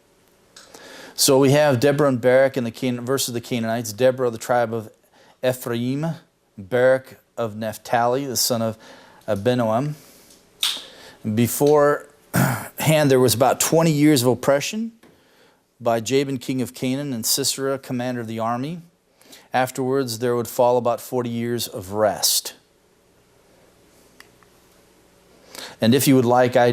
So we have Deborah and Barak in the versus the Canaanites. Deborah of the tribe of Ephraim, Barak of Naphtali, the son of Abinoam. Beforehand, there was about 20 years of oppression by Jabin, king of Canaan, and Sisera, commander of the army. Afterwards, there would fall about 40 years of rest. And if you would like, I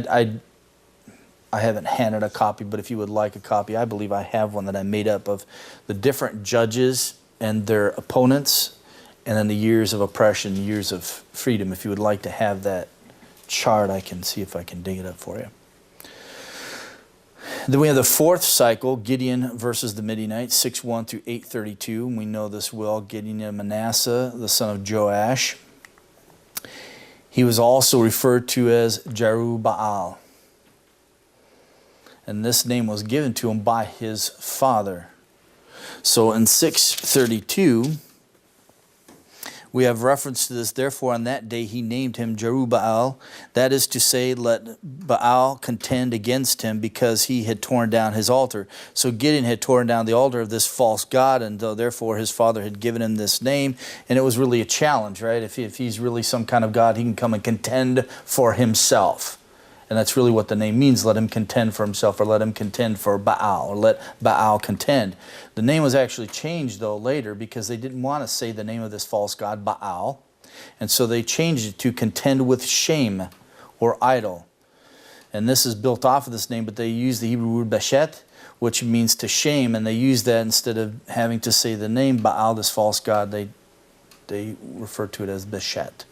haven't handed a copy, but if you would like a copy, I believe I have one that I made up of the different judges and their opponents, and then the years of oppression, years of freedom. If you would like to have that chart, I can see if I can dig it up for you. Then we have the fourth cycle, Gideon versus the Midianites, 6:1 through 8:32. We know this well. Gideon and Manasseh, the son of Joash. He was also referred to as Jerubbaal. And this name was given to him by his father. So in 6:32, we have reference to this. Therefore, on that day he named him Jerubbaal. That is to say, let Baal contend against him, because he had torn down his altar. So Gideon had torn down the altar of this false god, and therefore his father had given him this name. And it was really a challenge, right? If he's really some kind of god, he can come and contend for himself. And that's really what the name means. Let him contend for himself, or let him contend for Baal, or let Baal contend. The name was actually changed, though, later, because they didn't want to say the name of this false god, Baal. And so they changed it to contend with shame, or idol. And this is built off of this name, but they use the Hebrew word Beshet, which means to shame. And they use that instead of having to say the name Baal, this false god, they refer to it as Beshet.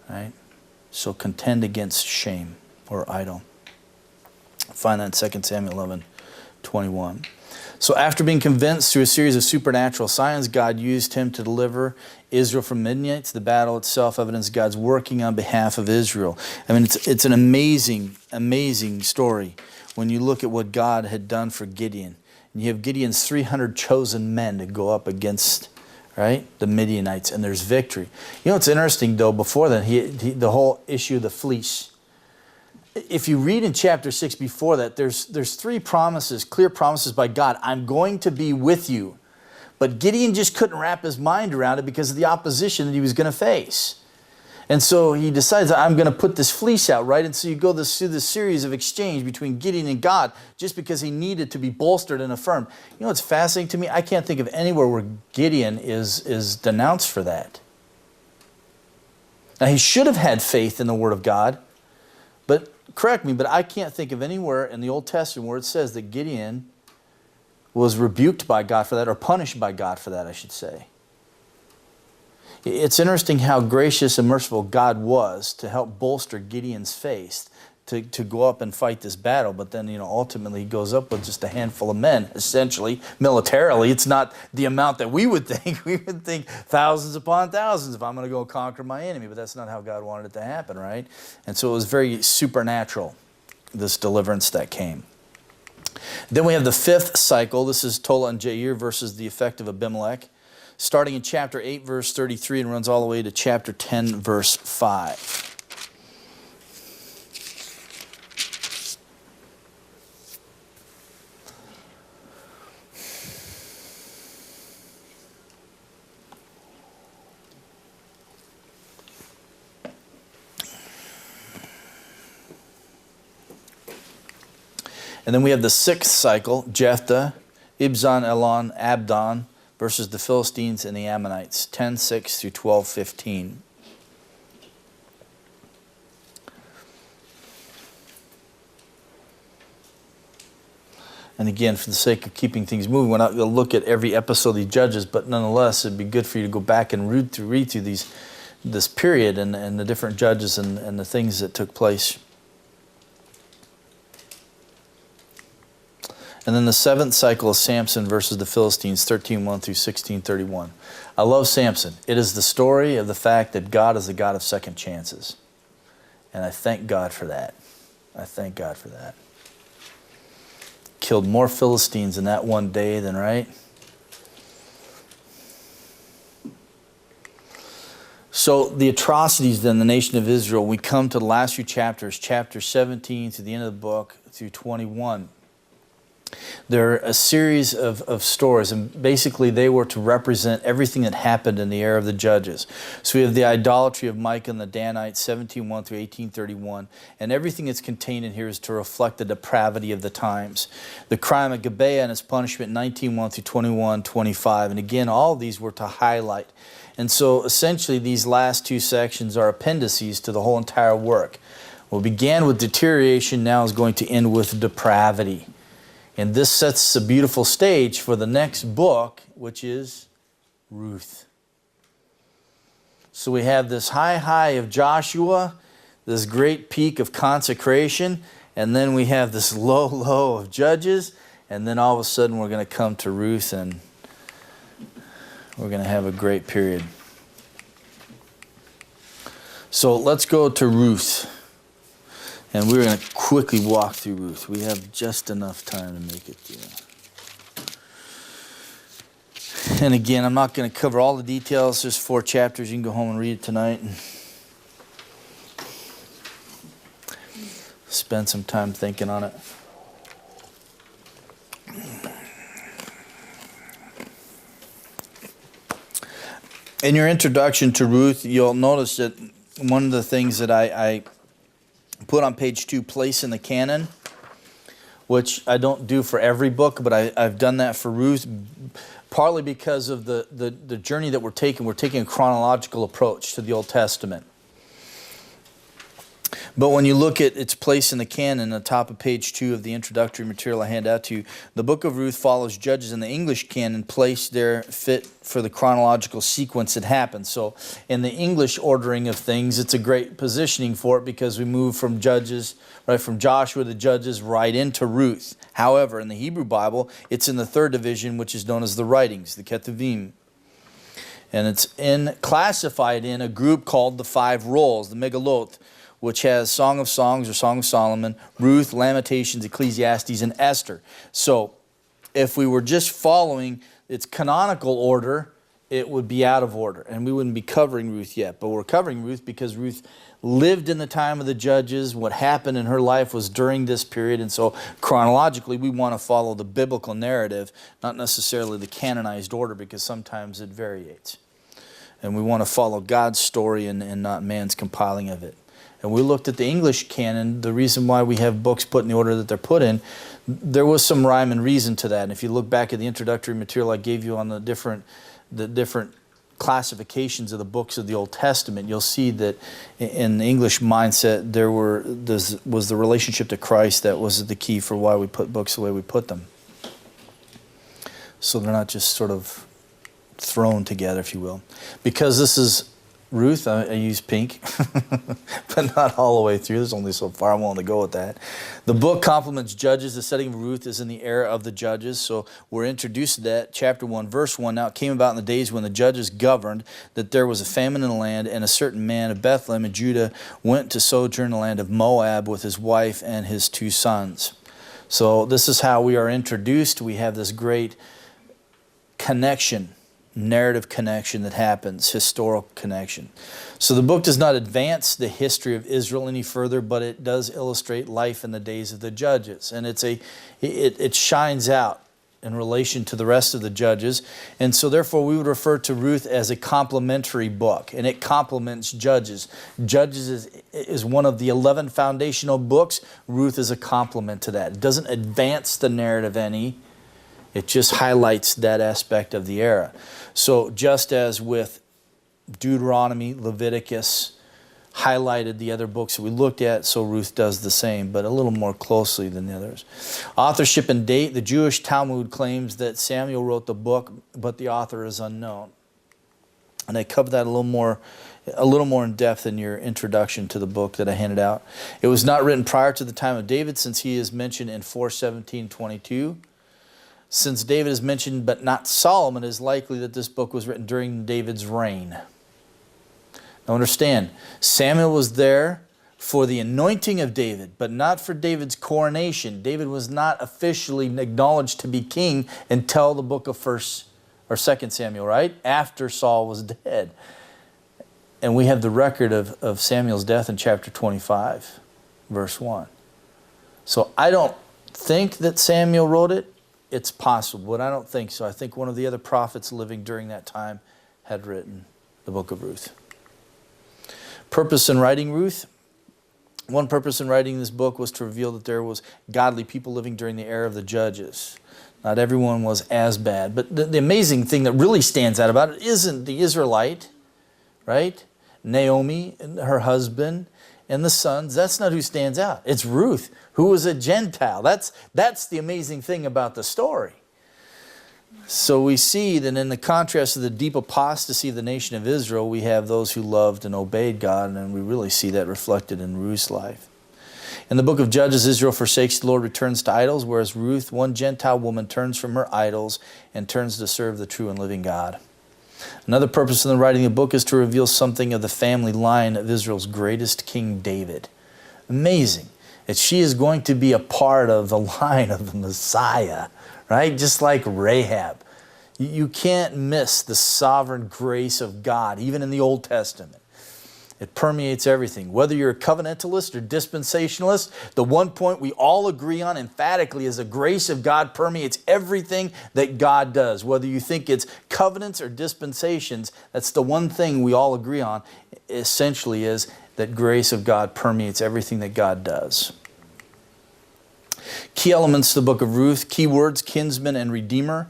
Right? So contend against shame or idol. Find that in 2 Samuel 11:21. So after being convinced through a series of supernatural signs, God used him to deliver Israel from Midianites. The battle itself evidenced God's working on behalf of Israel. I mean, it's an amazing, amazing story when you look at what God had done for Gideon. And you have Gideon's 300 chosen men to go up against, right, the Midianites, and there's victory. You know what's interesting, though, before that, the whole issue of the fleece. If you read in chapter 6 before that, there's three promises, clear promises by God. I'm going to be with you. But Gideon just couldn't wrap his mind around it because of the opposition that he was going to face. And so he decides, I'm going to put this fleece out, right? And so you go through this series of exchange between Gideon and God just because he needed to be bolstered and affirmed. You know what's fascinating to me? I can't think of anywhere where Gideon is denounced for that. Now, he should have had faith in the Word of God, but correct me, but I can't think of anywhere in the Old Testament where it says that Gideon was rebuked by God for that, or punished by God for that, I should say. It's interesting how gracious and merciful God was to help bolster Gideon's faith to go up and fight this battle. But then, ultimately he goes up with just a handful of men, essentially, militarily. It's not the amount that we would think. We would think thousands upon thousands if I'm going to go conquer my enemy. But that's not how God wanted it to happen, right? And so it was very supernatural, this deliverance that came. Then we have the fifth cycle. This is Tola and Jair versus the effect of Abimelech, starting in chapter 8, verse 33, and runs all the way to chapter 10, verse 5. And then we have the 6th cycle, Jephthah, Ibzan, Elon, Abdon versus the Philistines and the Ammonites, 10:6 through 12:15. And again, for the sake of keeping things moving, we're not going to look at every episode of the Judges, but nonetheless, it'd be good for you to go back and read through this period and the different judges and the things that took place. And then the 7th cycle is Samson versus the Philistines, 13:1 through 16:31. I love Samson. It is the story of the fact that God is the God of second chances. And I thank God for that. I thank God for that. Killed more Philistines in that one day than, right? So the atrocities then, the nation of Israel, we come to the last few chapters, chapter 17 to the end of the book through 21. They're a series of stories, and basically they were to represent everything that happened in the era of the Judges. So we have the idolatry of Micah and the Danites, 17:1 through 18:31, and everything that's contained in here is to reflect the depravity of the times. The crime of Gibeah and its punishment, 19:1 through 21:25, and again, all of these were to highlight. And so essentially these last 2 sections are appendices to the whole entire work. What began with deterioration now is going to end with depravity. And this sets a beautiful stage for the next book, which is Ruth. So we have this high of Joshua, this great peak of consecration, and then we have this low of Judges, and then all of a sudden we're going to come to Ruth, and we're going to have a great period. So let's go to Ruth. And we're going to quickly walk through Ruth. We have just enough time to make it through. And again, I'm not going to cover all the details. There's 4 chapters. You can go home and read it tonight. And spend some time thinking on it. In your introduction to Ruth, you'll notice that one of the things that I put on page 2, place in the canon, which I don't do for every book, but I've done that for Ruth, partly because of the journey that we're taking. We're taking a chronological approach to the Old Testament. But when you look at its place in the canon, on the top of page 2 of the introductory material I hand out to you, the book of Ruth follows Judges in the English canon, placed there fit for the chronological sequence that happened. So in the English ordering of things, it's a great positioning for it because we move from Judges, right, from Joshua to Judges right into Ruth. However, in the Hebrew Bible, it's in the 3rd division, which is known as the writings, the Ketuvim. And it's classified in a group called the 5 rolls, the Megillot, which has Song of Songs or Song of Solomon, Ruth, Lamentations, Ecclesiastes, and Esther. So if we were just following its canonical order, it would be out of order, and we wouldn't be covering Ruth yet. But we're covering Ruth because Ruth lived in the time of the Judges. What happened in her life was during this period, and so chronologically we want to follow the biblical narrative, not necessarily the canonized order, because sometimes it varies. And we want to follow God's story and not man's compiling of it. And we looked at the English canon. The reason why we have books put in the order that they're put in, there was some rhyme and reason to that. And if you look back at the introductory material I gave you on the different classifications of the books of the Old Testament, you'll see that in the English mindset there was the relationship to Christ that was the key for why we put books the way we put them. So they're not just sort of thrown together, if you will. Because this is Ruth, I use pink, but not all the way through. There's only so far I'm willing to go with that. The book complements Judges. The setting of Ruth is in the era of the Judges, so we're introduced to that. Chapter 1, verse 1, now it came about in the days when the Judges governed that there was a famine in the land, and a certain man of Bethlehem in Judah went to sojourn in the land of Moab with his wife and his 2 sons. So this is how we are introduced. We have this great connection, narrative connection that happens, historical connection. So the book does not advance the history of Israel any further, but it does illustrate life in the days of the Judges. And it shines out in relation to the rest of the Judges. And so therefore we would refer to Ruth as a complementary book, and it complements Judges. Judges is one of the 11 foundational books. Ruth is a complement to that. It doesn't advance the narrative any. It just highlights that aspect of the era. So just as with Deuteronomy, Leviticus highlighted the other books that we looked at, so Ruth does the same, but a little more closely than the others. Authorship and date. The Jewish Talmud claims that Samuel wrote the book, but the author is unknown. And I cover that a little more in depth in your introduction to the book that I handed out. It was not written prior to the time of David, since he is mentioned in 4:17-22. Since David is mentioned but not Solomon, it is likely that this book was written during David's reign. Now understand, Samuel was there for the anointing of David, but not for David's coronation. David was not officially acknowledged to be king until the book of 1st or 2nd Samuel, right? After Saul was dead. And we have the record of Samuel's death in chapter 25, verse 1. So I don't think that Samuel wrote it. It's possible, but I don't think so. I think one of the other prophets living during that time had written the book of Ruth. Purpose in writing Ruth. One purpose in writing this book was to reveal that there was godly people living during the era of the Judges. Not everyone was as bad. But the amazing thing that really stands out about it isn't the Israelite, right? Naomi and her husband and the sons. That's not who stands out. It's Ruth, who was a Gentile. That's the amazing thing about the story. So we see that in the contrast of the deep apostasy of the nation of Israel, we have those who loved and obeyed God, and we really see that reflected in Ruth's life. In the book of Judges, Israel forsakes the Lord, returns to idols, whereas Ruth, one Gentile woman, turns from her idols and turns to serve the true and living God. Another purpose in the writing of the book is to reveal something of the family line of Israel's greatest king, David. Amazing that she is going to be a part of the line of the Messiah, right? Just like Rahab. You can't miss the sovereign grace of God, even in the Old Testament. It permeates everything. Whether you're a covenantalist or dispensationalist, the one point we all agree on emphatically is the grace of God permeates everything that God does. Whether you think it's covenants or dispensations, that's the one thing we all agree on, essentially, is that grace of God permeates everything that God does. Key elements to the book of Ruth, keywords, kinsman and redeemer,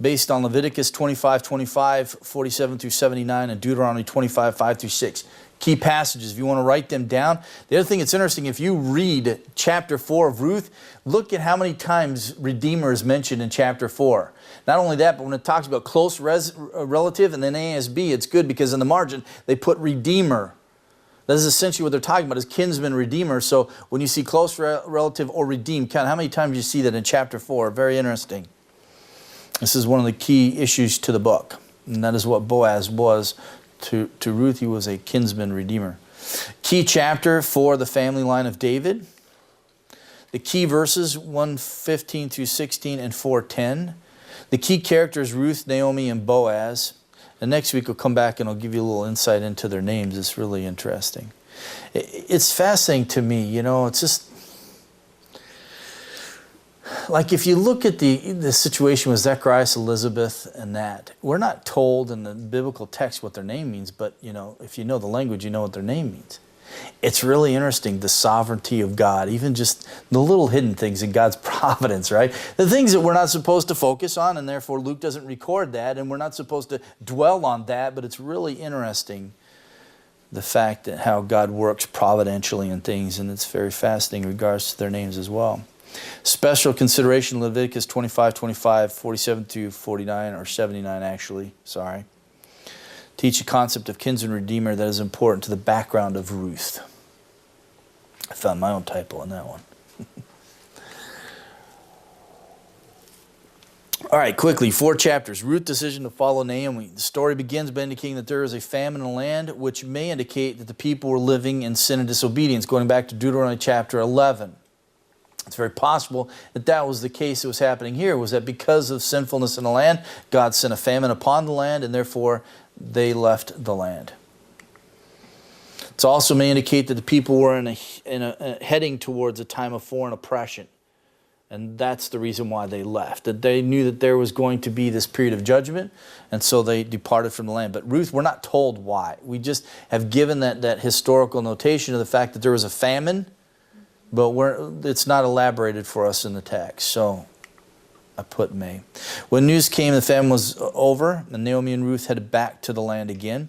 based on Leviticus 25:25, 47-79, and Deuteronomy 25:5-6. Key passages, if you want to write them down. The other thing that's interesting, if you read chapter 4 of Ruth, look at how many times redeemer is mentioned in chapter 4. Not only that, but when it talks about close relative and then ASB, it's good because in the margin they put redeemer. That is essentially what they're talking about, is kinsman, redeemer. So when you see close relative or redeemed, count how many times you see that in chapter 4. Very interesting. This is one of the key issues to the book. And that is what Boaz was to Ruth. He was a kinsman redeemer. Key chapter for the family line of David. The key verses 1:15-16 and 4:10. The key characters Ruth, Naomi, and Boaz. And next week we'll come back and I'll give you a little insight into their names. It's really interesting. It's fascinating to me, you know, it's just like if you look at the situation with Zacharias, Elizabeth, and that, we're not told in the biblical text what their name means, but you know, if you know the language, you know what their name means. It's really interesting, the sovereignty of God, even just the little hidden things in God's providence, right? The things that we're not supposed to focus on, and therefore Luke doesn't record that, and we're not supposed to dwell on that, but it's really interesting, the fact that how God works providentially in things, and it's very fascinating in regards to their names as well. Special consideration, Leviticus 25:25, 47-49, or 79 actually, sorry. Teach a concept of kinsman redeemer that is important to the background of Ruth. I found my own typo on that one. All right, quickly, 4 chapters. Ruth's decision to follow Naomi. The story begins by indicating that there is a famine in the land, which may indicate that the people were living in sin and disobedience, going back to Deuteronomy chapter 11. It's very possible that that was the case that was happening here, was that because of sinfulness in the land, God sent a famine upon the land, and therefore they left the land. It also may indicate that the people were heading towards a time of foreign oppression. And that's the reason why they left. That they knew that there was going to be this period of judgment, and so they departed from the land. But Ruth, we're not told why. We just have given that historical notation of the fact that there was a famine, but it's not elaborated for us in the text. So I put may. When news came the famine was over, and Naomi and Ruth headed back to the land again.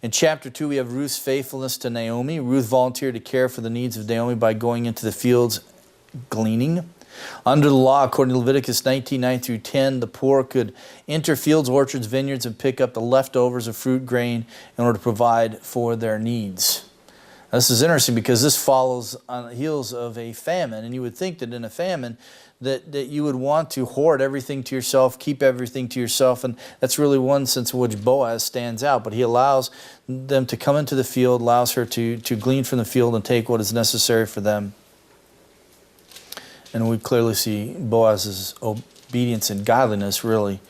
In chapter 2, we have Ruth's faithfulness to Naomi. Ruth volunteered to care for the needs of Naomi by going into the fields gleaning. Under the law, according to Leviticus 19:9 through 10, the poor could enter fields, orchards, vineyards, and pick up the leftovers of fruit, grain, in order to provide for their needs. Now, this is interesting because this follows on the heels of a famine, and you would think that in a famine that you would want to hoard everything to yourself, keep everything to yourself, and that's really one sense in which Boaz stands out. But he allows them to come into the field, allows her to glean from the field and take what is necessary for them. And we clearly see Boaz's obedience and godliness, really,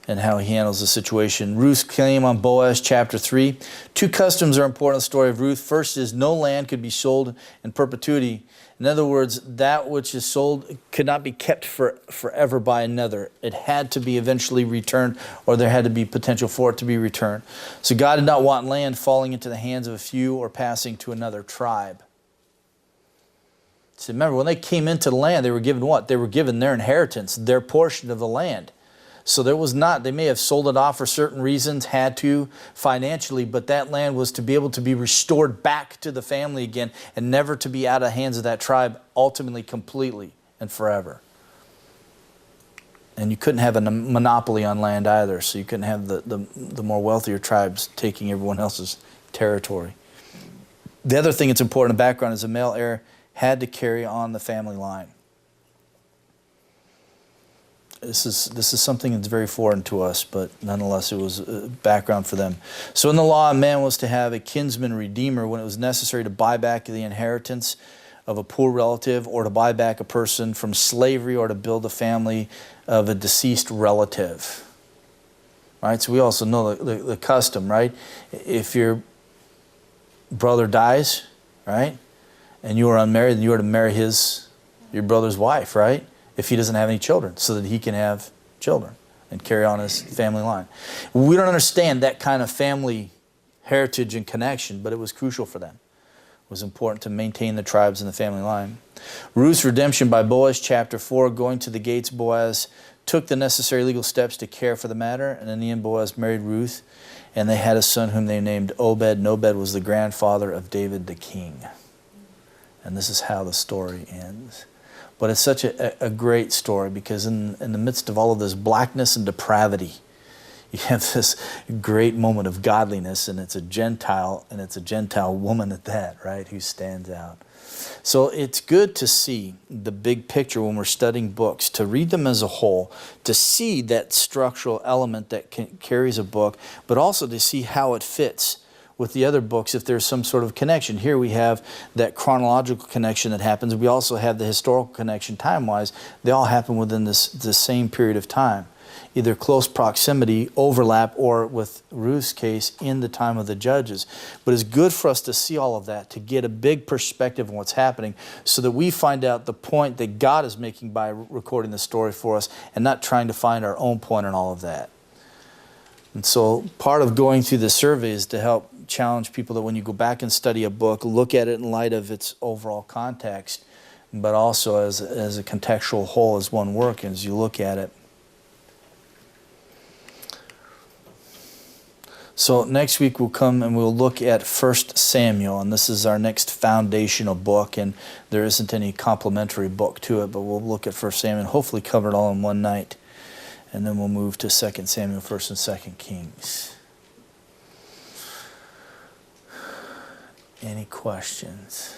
and how he handles the situation. Ruth came on Boaz, chapter 3. Two customs are important in the story of Ruth. First is no land could be sold in perpetuity. In other words, that which is sold could not be kept forever by another. It had to be eventually returned, or there had to be potential for it to be returned. So God did not want land falling into the hands of a few or passing to another tribe. So remember, when they came into the land, they were given what? They were given their inheritance, their portion of the land. So there was not, they may have sold it off for certain reasons, had to financially, but that land was to be able to be restored back to the family again and never to be out of the hands of that tribe, ultimately, completely and forever. And you couldn't have a monopoly on land either, so you couldn't have the more wealthier tribes taking everyone else's territory. The other thing that's important in the background is the male heir had to carry on the family line. This is something that's very foreign to us, but nonetheless it was a background for them. So in the law, a man was to have a kinsman redeemer when it was necessary to buy back the inheritance of a poor relative, or to buy back a person from slavery, or to build a family of a deceased relative. Right? So we also know the custom, right? If your brother dies, right, and you are unmarried, then you are to marry your brother's wife, right? If he doesn't have any children, so that he can have children and carry on his family line. We don't understand that kind of family heritage and connection, but it was crucial for them. It was important to maintain the tribes and the family line. Ruth's redemption by Boaz, chapter 4, going to the gates, Boaz took the necessary legal steps to care for the matter, and in the end Boaz married Ruth, and they had a son whom they named Obed, and Obed was the grandfather of David the king. And this is how the story ends. But it's such a great story, because in the midst of all of this blackness and depravity, you have this great moment of godliness, and it's a Gentile woman at that, right, who stands out. So it's good to see the big picture when we're studying books, to read them as a whole, to see that structural element that carries a book, but also to see how it fits with the other books if there's some sort of connection. Here we have that chronological connection that happens. We also have the historical connection time-wise. They all happen within this same period of time. Either close proximity, overlap, or with Ruth's case, in the time of the judges. But it's good for us to see all of that, to get a big perspective on what's happening, so that we find out the point that God is making by recording the story for us, and not trying to find our own point in all of that. And so part of going through the survey is to help challenge people that when you go back and study a book, look at it in light of its overall context, but also as a contextual whole, as one work, as you look at it. So next week we'll come and we'll look at 1 Samuel, and this is our next foundational book, and there isn't any complementary book to it, but we'll look at 1 Samuel and hopefully cover it all in one night. And then we'll move to 2 Samuel, 1 and 2 Kings. Any questions?